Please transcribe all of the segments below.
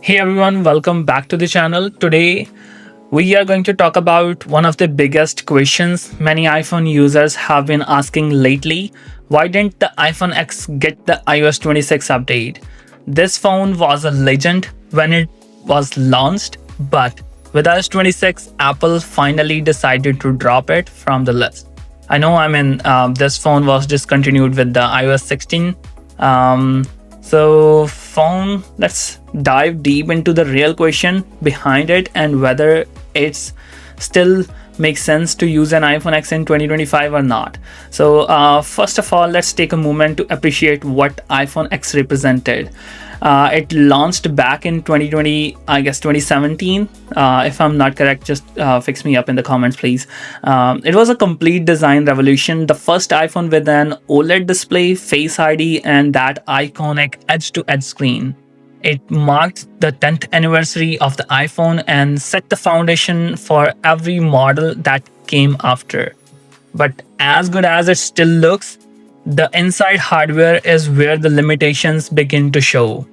Hey everyone, welcome back to the channel. Today we are going to talk about one of the biggest questions many iPhone users have been asking lately. Why didn't the iPhone X get the iOS 26 update? This phone was a legend when it was launched, but with iOS 26, Apple finally decided to drop it from the list. This phone was discontinued with the iOS 16. Let's dive deep into the real question behind it and whether it's still makes sense to use an iPhone X in 2025 or not. First of all, let's take a moment to appreciate what iPhone X represented. It launched back in 2020, I guess 2017. If I'm not correct, just fix me up in the comments, please. It was a complete design revolution. The first iPhone with an OLED display, Face ID, and that iconic edge-to-edge screen. It marked the 10th anniversary of the iPhone and set the foundation for every model that came after. But as good as it still looks, the inside hardware is where the limitations begin to show.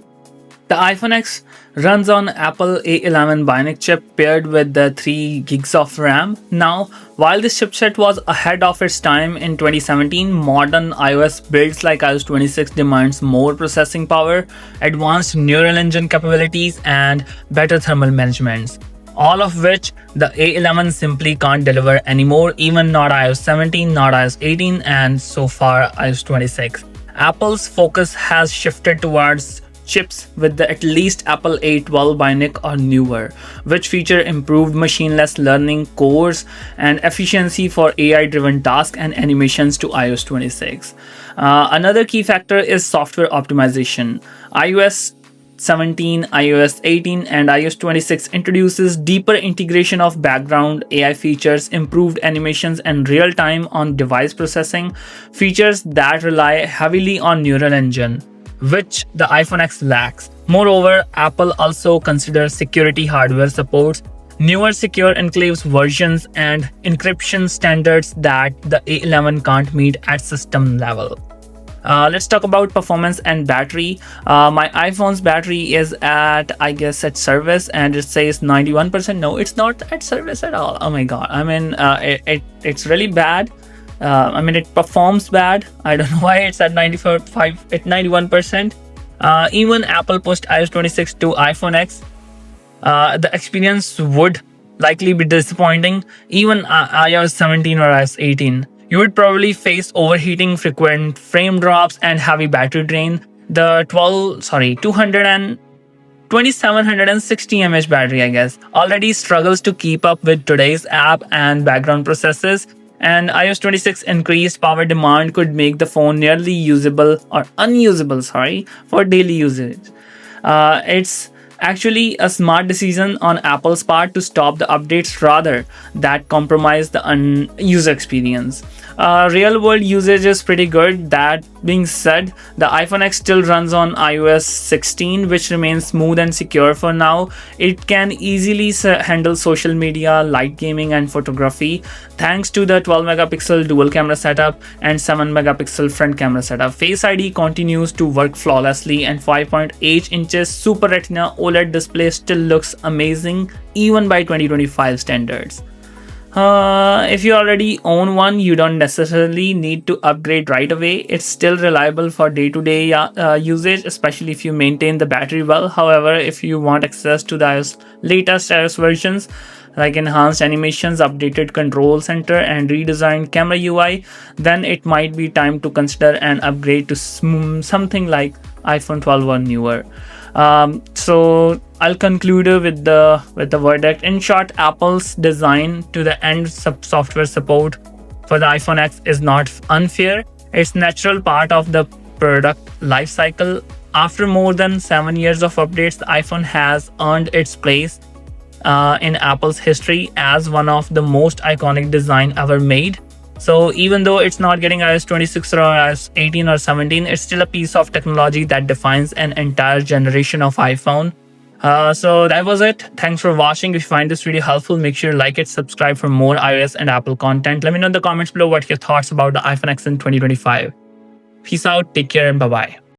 The iPhone X runs on Apple A11 Bionic chip paired with the 3 gigs of RAM. Now, while this chipset was ahead of its time in 2017, modern iOS builds like iOS 26 demands more processing power, advanced neural engine capabilities, and better thermal management. All of which the A11 simply can't deliver anymore, even not iOS 17, not iOS 18, and so far iOS 26. Apple's focus has shifted towards chips with the at least Apple A12 Bionic or newer, which feature improved machine-less learning cores and efficiency for AI-driven tasks and animations to iOS 26. Another key factor is software optimization. iOS 17, iOS 18, and iOS 26 introduces deeper integration of background AI features, improved animations, and real-time on-device processing, features that rely heavily on neural engine, which the iPhone X lacks. Moreover, Apple also considers security hardware supports newer secure enclaves versions and encryption standards that the A11 can't meet at system level. Let's talk about performance and battery. My iPhone's battery is at service and it says 91%. No, it's not at service at all. Oh my god. It's really bad. It performs bad. I don't know why it's at 91%. Even Apple pushed iOS 26 to iPhone X. The experience would likely be disappointing. Even iOS 17 or iOS 18. You would probably face overheating, frequent frame drops, and heavy battery drain. The 2760 mAh battery, already struggles to keep up with today's app and background processes. And iOS 26 increased power demand could make the phone nearly usable or unusable, for daily usage. It's actually a smart decision on Apple's part to stop the updates rather than compromise the user experience. Real world usage is pretty good. That being said, the iPhone X still runs on iOS 16, which remains smooth and secure for now. It can easily handle social media, light gaming, and photography thanks to the 12 megapixel dual camera setup and 7 megapixel front camera setup. Face ID continues to work flawlessly, and 5.8 inches Super Retina OLED display still looks amazing even by 2025 standards. If you already own one, you don't necessarily need to upgrade right away. It's still reliable for day-to-day usage, especially if you maintain the battery well. However, if you want access to the latest iOS versions, like enhanced animations, updated control center, and redesigned camera UI, then it might be time to consider an upgrade to something like iPhone 12 or newer. So I'll conclude with the verdict. In short, Apple's design to the end software support for the iPhone X is not unfair. It's natural part of the product life cycle. After more than 7 years of updates, the iPhone has earned its place in Apple's history as one of the most iconic design ever made. So even though it's not getting iOS 26 or iOS 18 or 17, it's still a piece of technology that defines an entire generation of iPhone. So that was it. Thanks for watching. If you find this video helpful, make sure to like it, subscribe for more iOS and Apple content. Let me know in the comments below what your thoughts about the iPhone X in 2025. Peace out, take care, and bye-bye.